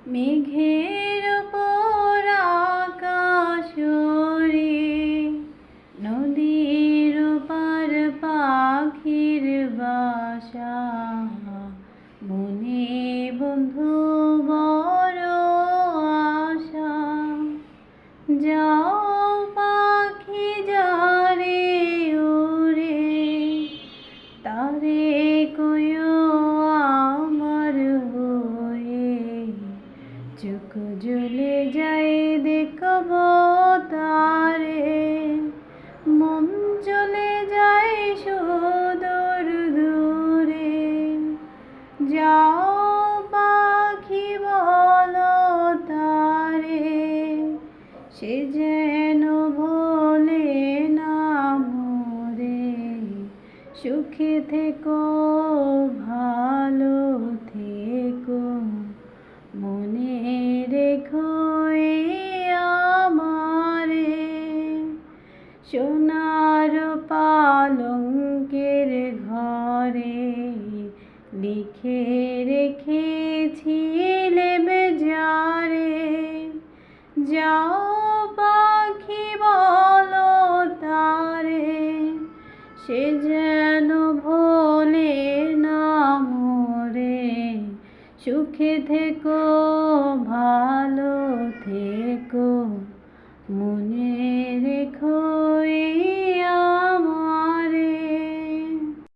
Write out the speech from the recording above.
মেঘের উপর আকাশ ওড়ে, নদীর পার পাখির বাসা। মনে বন্ধু বড় আশা, যাও পাখি যারে উড়ে, তারে কইও আমার হয়ে। চোখ জ্বলে যায় দেখব তারে, মন চলে যায় সুদূর দূরে। যাও পাখি বলো তারে, সে যেন ভোলে না মোরে। সুখে থেকো ভালো থেকো, মনে রেখো এই আমারে। সোনার পালঙ্কের ঘরে লিখে রেখেছিলে বেজারে। যাও পাখি বলো তারে, সে যেন ভোলে না মোরে। সুখে থেকো ভালো থেকো, মনে রেখো এই